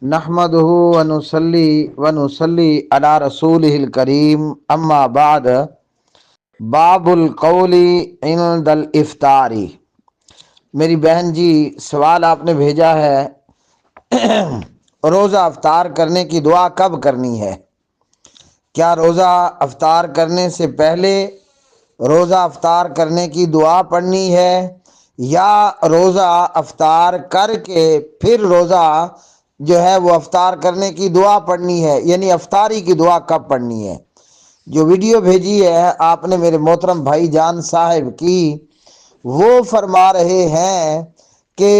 نحمده ونصلي ونصلي على رسوله الكريم اما بعد باب القول عند الافطاری۔ میری بہن جی، سوال آپ نے بھیجا ہے روزہ افطار کرنے کی دعا کب کرنی ہے؟ کیا روزہ افطار کرنے سے پہلے روزہ افطار کرنے کی دعا پڑھنی ہے، یا روزہ افطار کر کے پھر روزہ جو ہے وہ افطار کرنے کی دعا پڑھنی ہے؟ یعنی افطاری کی دعا کب پڑھنی ہے؟ جو ویڈیو بھیجی ہے آپ نے میرے محترم بھائی جان صاحب کی، وہ فرما رہے ہیں کہ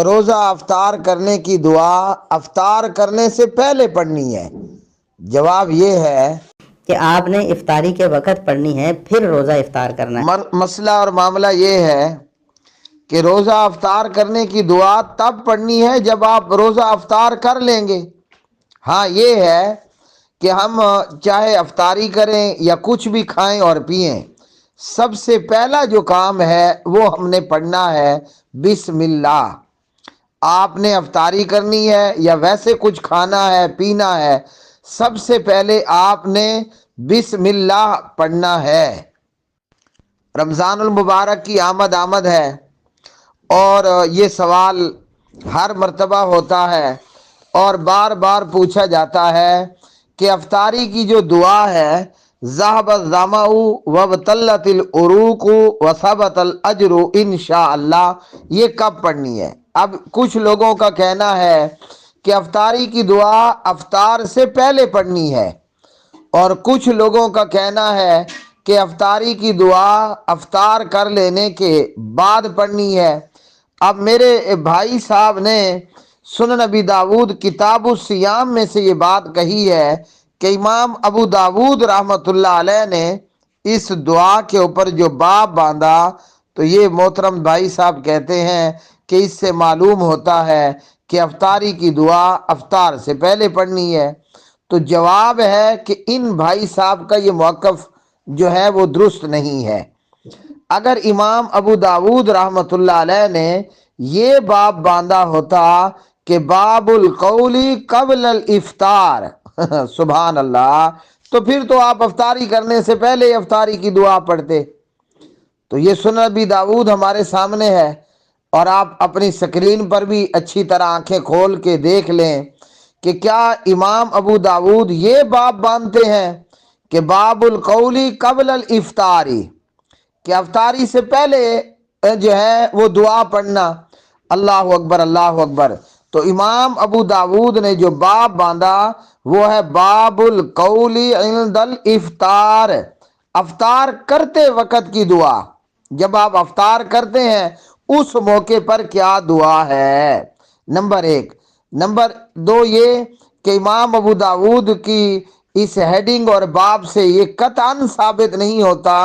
روزہ افطار کرنے کی دعا افطار کرنے سے پہلے پڑھنی ہے۔ جواب یہ ہے کہ آپ نے افطاری کے وقت پڑھنی ہے، پھر روزہ افطار کرنا ہے۔ مسئلہ اور معاملہ یہ ہے کہ روزہ افطار کرنے کی دعا تب پڑھنی ہے جب آپ روزہ افطار کر لیں گے۔ ہاں، یہ ہے کہ ہم چاہے افطاری کریں یا کچھ بھی کھائیں اور پئیں، سب سے پہلا جو کام ہے وہ ہم نے پڑھنا ہے بسم اللہ۔ آپ نے افطاری کرنی ہے یا ویسے کچھ کھانا ہے پینا ہے، سب سے پہلے آپ نے بسم اللہ پڑھنا ہے۔ رمضان المبارک کی آمد ہے، اور یہ سوال ہر مرتبہ ہوتا ہے اور بار بار پوچھا جاتا ہے کہ افطاری کی جو دعا ہے ذهب الظمأ وابتلت العروق وثبت الاجر انشاءاللہ، یہ کب پڑھنی ہے؟ اب کچھ لوگوں کا کہنا ہے کہ افطاری کی دعا افطار سے پہلے پڑھنی ہے، اور کچھ لوگوں کا کہنا ہے کہ افطاری کی دعا افطار کر لینے کے بعد پڑھنی ہے۔ اب میرے بھائی صاحب نے سنن ابی داود کتاب الصیام میں سے یہ بات کہی ہے کہ امام ابو داود رحمۃ اللہ علیہ نے اس دعا کے اوپر جو باب باندھا، تو یہ محترم بھائی صاحب کہتے ہیں کہ اس سے معلوم ہوتا ہے کہ افطاری کی دعا افطار سے پہلے پڑھنی ہے۔ تو جواب ہے کہ ان بھائی صاحب کا یہ موقف جو ہے وہ درست نہیں ہے۔ اگر امام ابو داود رحمۃ اللہ علیہ نے یہ باب باندھا ہوتا کہ باب القول قبل الافطار سبحان اللہ، تو پھر تو آپ افطاری کرنے سے پہلے افطاری کی دعا پڑھتے۔ تو یہ سنن ابی داود ہمارے سامنے ہے، اور آپ اپنی سکرین پر بھی اچھی طرح آنکھیں کھول کے دیکھ لیں کہ کیا امام ابو داود یہ باب باندھتے ہیں کہ باب القول قبل الافطاری، کہ افطاری سے پہلے جو ہے وہ دعا پڑھنا۔ اللہ اکبر اللہ اکبر۔ تو امام ابو داود نے جو باب باندھا وہ ہے باب القول عند الافطار، افطار کرتے وقت کی دعا۔ جب آپ افطار کرتے ہیں اس موقع پر کیا دعا ہے، نمبر ایک۔ نمبر دو یہ کہ امام ابو داود کی اس ہیڈنگ اور باب سے یہ قطعاً ثابت نہیں ہوتا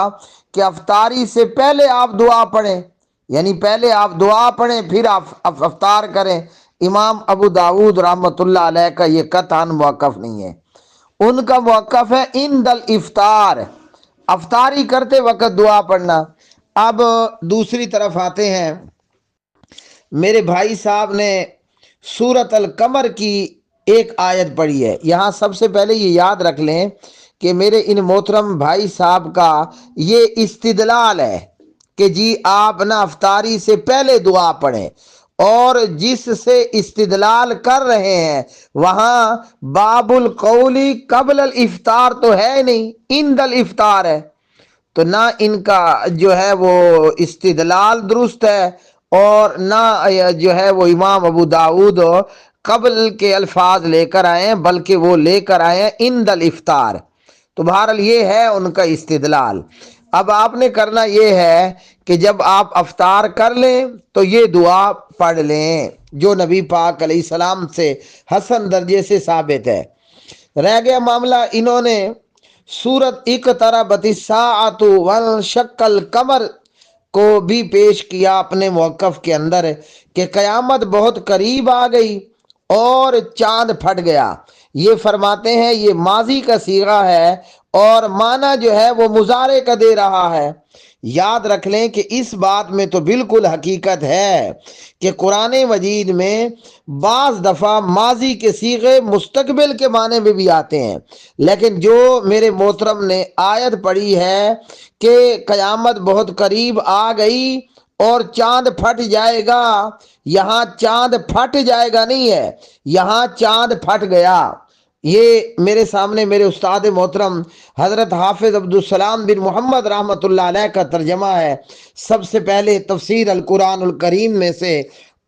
کہ افطاری سے پہلے آپ دعا پڑھیں، یعنی پہلے آپ دعا پڑھیں پھر آپ افطار کریں۔ امام ابو داود رحمۃ اللہ علیہ کا یہ قطعاً موقف نہیں ہے، ان کا موقف ہے عند الافطار، افطاری کرتے وقت دعا پڑھنا۔ اب دوسری طرف آتے ہیں، میرے بھائی صاحب نے سورۃ القمر کی ایک آیت پڑھی ہے۔ یہاں سب سے پہلے یہ یاد رکھ لیں کہ میرے ان محترم بھائی صاحب کا یہ استدلال ہے کہ جی آپ نہ افطاری سے پہلے دعا پڑھیں، اور جس سے استدلال کر رہے ہیں وہاں باب القول قبل الافطار تو ہے نہیں، عند الافطار ہے، تو نہ ان کا جو ہے وہ استدلال درست ہے، اور نہ جو ہے وہ امام ابو داود قبل کے الفاظ لے کر آئے ہیں، بلکہ وہ لے کر آئے ہیں عند الافطار۔ تو بہرحال یہ ہے ان کا استدلال۔ اب آپ نے کرنا یہ ہے کہ جب آپ افطار کر لیں تو یہ دعا پڑھ لیں جو نبی پاک علیہ السلام سے حسن درجے سے ثابت ہے۔ رہ گیا معاملہ، انہوں نے سورت اقتربت الساعۃ وانشق القمر کو بھی پیش کیا اپنے موقف کے اندر کہ قیامت بہت قریب آ گئی اور چاند پھٹ گیا۔ یہ فرماتے ہیں یہ ماضی کا صیغہ ہے اور معنی جو ہے وہ مضارع کا دے رہا ہے، یاد رکھ لیں کہ اس بات میں تو بالکل حقیقت ہے کہ قرآن مجید میں بعض دفعہ ماضی کے صیغے مستقبل کے معنی میں بھی آتے ہیں، لیکن جو میرے محترم نے آیت پڑھی ہے کہ قیامت بہت قریب آ گئی اور چاند پھٹ جائے گا، یہاں چاند پھٹ جائے گا نہیں ہے، یہاں چاند پھٹ گیا۔ یہ میرے سامنے میرے استاد محترم حضرت حافظ عبدالسلام بن محمد رحمۃ اللہ علیہ کا ترجمہ ہے، سب سے پہلے تفسیر القرآن الکریم میں سے،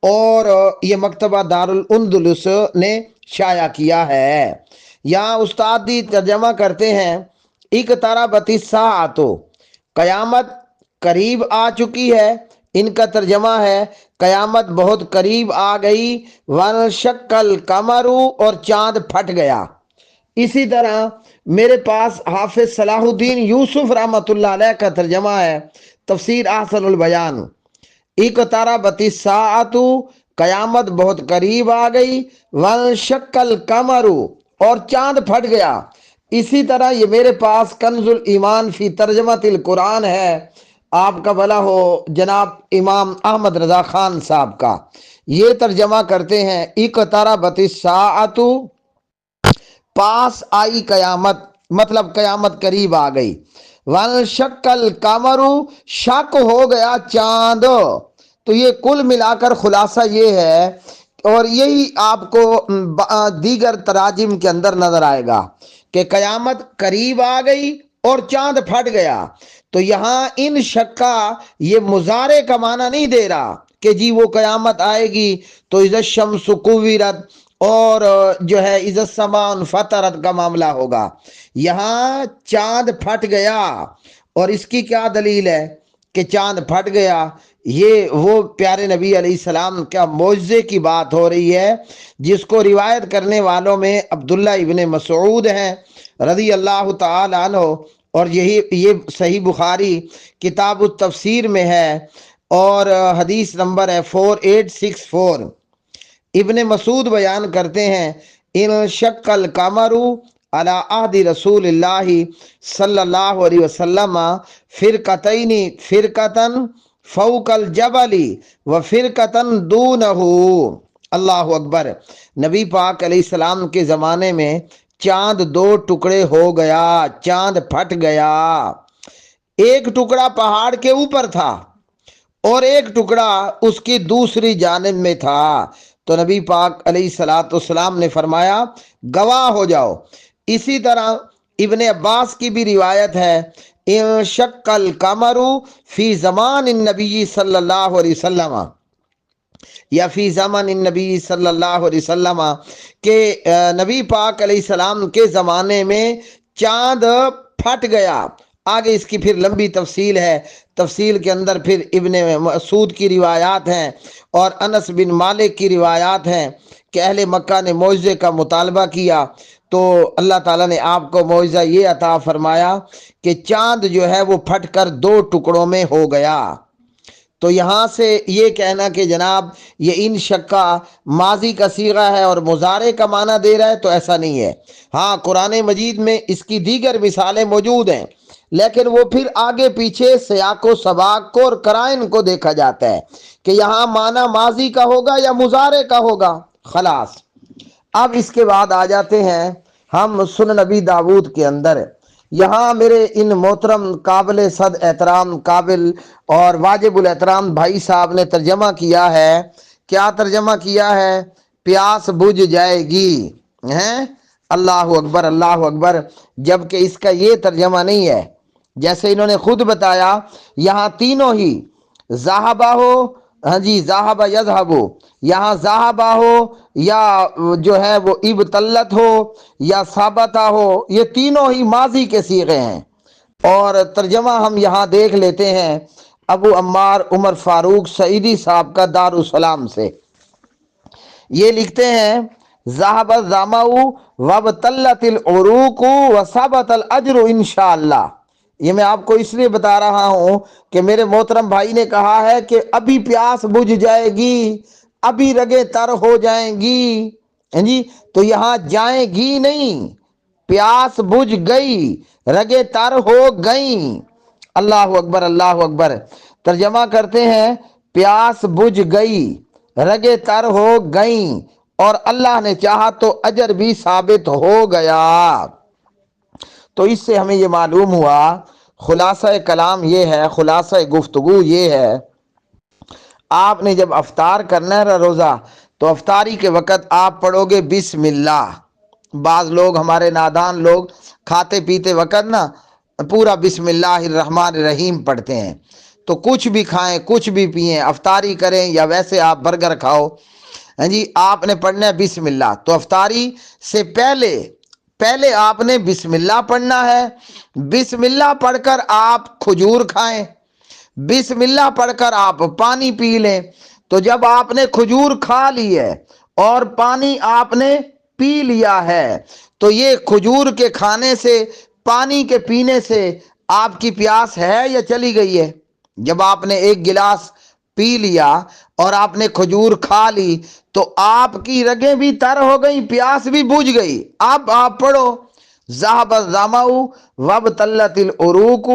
اور یہ مکتبہ دارالاندلس نے شائع کیا ہے۔ یہاں استاد دی ترجمہ کرتے ہیں، اقتربت الساعۃ، قیامت قریب آ چکی ہے۔ ان کا ترجمہ ہے قیامت بہت قریب آ گئی، وانشق القمر، اور چاند پھٹ گیا۔ اسی طرح میرے پاس حافظ صلاح الدین یوسف رحمۃ اللہ علیہ کا ترجمہ ہے، تفسیر احسن البیان، اقتربت الساعۃ، قیامت بہت قریب آ گئی، وانشق القمر، اور چاند پھٹ گیا۔ اسی طرح یہ میرے پاس کنز الایمان فی ترجمۃ القرآن ہے، آپ کا بھلا ہو جناب امام احمد رضا خان صاحب کا، یہ ترجمہ کرتے ہیں اقتربت الساعۃ، پاس آئی قیامت، مطلب قیامت قریب آ گئی، وانشق القمر، شک ہو گیا چاند۔ تو یہ کل ملا کر خلاصہ یہ ہے، اور یہی آپ کو دیگر تراجم کے اندر نظر آئے گا کہ قیامت قریب آ گئی اور چاند پھٹ گیا۔ تو یہاں ان شکا یہ مضارع کا معنی نہیں دے رہا کہ جی وہ قیامت آئے گی تو اذا الشمس کوورت اور جو ہے اذا السماء انفطرت کا معاملہ ہوگا۔ یہاں چاند پھٹ گیا، اور اس کی کیا دلیل ہے کہ چاند پھٹ گیا؟ یہ وہ پیارے نبی علیہ السلام کا معجزے کی بات ہو رہی ہے، جس کو روایت کرنے والوں میں عبداللہ ابن مسعود ہیں رضی اللہ تعالی عنہ، اور یہ صحیح بخاری کتاب التفسیر میں ہے، اور حدیث نمبر ہے 4864۔ ابن مسعود بیان کرتے ہیں، ان شق القمر علی عہد رسول اللہ صلی اللہ علیہ وسلم فرقتین، فرقتن فوق الجبل و فرقتن دونہ۔ اللہ اکبر۔ نبی پاک علیہ السلام کے زمانے میں چاند دو ٹکڑے ہو گیا، چاند پھٹ گیا۔ ایک ٹکڑا پہاڑ کے اوپر تھا اور ایک ٹکڑا اس کی دوسری جانب میں تھا۔ تو نبی پاک علیہ الصلوۃ والسلام نے فرمایا گواہ ہو جاؤ۔ اسی طرح ابن عباس کی بھی روایت ہے، انشق القمر فی زمان النبی صلی اللہ علیہ وسلم، یا فی زمان النبی صلی اللہ علیہ وسلم، کہ نبی پاک علیہ السلام کے زمانے میں چاند پھٹ گیا۔ آگے اس کی پھر لمبی تفصیل ہے، تفصیل کے اندر پھر ابن مسعود کی روایات ہیں اور انس بن مالک کی روایات ہیں کہ اہل مکہ نے معجزے کا مطالبہ کیا، تو اللہ تعالیٰ نے آپ کو معجزہ یہ عطا فرمایا کہ چاند جو ہے وہ پھٹ کر دو ٹکڑوں میں ہو گیا۔ تو یہاں سے یہ کہنا کہ جناب یہ ان شکا ماضی کا صیغہ ہے اور مضارع کا معنی دے رہا ہے، تو ایسا نہیں ہے۔ ہاں قرآن مجید میں اس کی دیگر مثالیں موجود ہیں، لیکن وہ پھر آگے پیچھے سیاق و سباق کو اور قرائن کو دیکھا جاتا ہے کہ یہاں معنی ماضی کا ہوگا یا مضارع کا ہوگا، خلاص۔ اب اس کے بعد آ جاتے ہیں ہم سنن نبی داود کے اندر۔ یہاں میرے ان محترم قابل صد احترام، قابل اور واجب الاحترام بھائی صاحب نے ترجمہ کیا ہے، کیا ترجمہ کیا ہے؟ پیاس بجھ جائے گی، ہیں؟ اللہ اکبر، اللہ اکبر۔ جبکہ اس کا یہ ترجمہ نہیں ہے، جیسے انہوں نے خود بتایا، یہاں تینوں ہی ذہبہ ہو، ہاں جی ذہبہ یذہبو، یہاں ذہبہ ہو یا جو ہے وہ ابتلت ہو یا ثابتہ ہو، یہ تینوں ہی ماضی کے صیغے ہیں۔ اور ترجمہ ہم یہاں دیکھ لیتے ہیں ابو عمار عمر فاروق سعیدی صاحب کا دارالسلام سے۔ یہ لکھتے ہیں ذہب الظمأ وابتلت العروق وثبت الاجر انشاءاللہ۔ یہ میں آپ کو اس لیے بتا رہا ہوں کہ میرے محترم بھائی نے کہا ہے کہ ابھی پیاس بجھ جائے گی، ابھی رگیں تر ہو جائیں گی، جی تو یہاں جائیں گی نہیں، پیاس بجھ گئی، رگیں تر ہو گئیں۔ اللہ اکبر اللہ اکبر۔ ترجمہ کرتے ہیں پیاس بجھ گئی، رگیں تر ہو گئیں، اور اللہ نے چاہا تو اجر بھی ثابت ہو گیا۔ تو اس سے ہمیں یہ معلوم ہوا، خلاصہ کلام یہ ہے، خلاصہ گفتگو یہ ہے، آپ نے جب افطار کرنا ہے روزہ تو افطاری کے وقت آپ پڑھو گے بسم اللہ۔ بعض لوگ، ہمارے نادان لوگ، کھاتے پیتے وقت نا پورا بسم اللہ الرحمن الرحیم پڑھتے ہیں، تو کچھ بھی کھائیں کچھ بھی پئیں، افطاری کریں یا ویسے آپ برگر کھاؤ، ہاں جی، آپ نے پڑھنا ہے بسم اللہ۔ تو افطاری سے پہلے آپ نے بسم اللہ پڑھنا ہے، بسم اللہ پڑھ کر آپ کھجور کھائیں، بسم اللہ پڑھ کر آپ پانی پی لیں۔ تو جب آپ نے کھجور کھا لی ہے اور پانی آپ نے پی لیا ہے، تو یہ کھجور کے کھانے سے، پانی کے پینے سے آپ کی پیاس ہے یا چلی گئی ہے؟ جب آپ نے ایک گلاس پی لیا اور آپ نے کھجور کھا لی تو آپ کی رگیں بھی تر ہو گئی، پیاس بھی بجھ گئی۔ اب آپ پڑھو ذهب الظمأ وابتلت العروق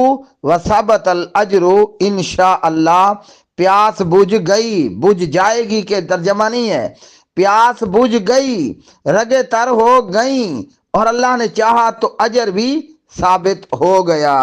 وثبت الاجر انشاء اللہ۔ پیاس بجھ گئی، بجھ جائے گی کہ ترجمہ نہیں ہے، پیاس بجھ گئی، رگیں تر ہو گئیں، اور اللہ نے چاہا تو اجر بھی ثابت ہو گیا۔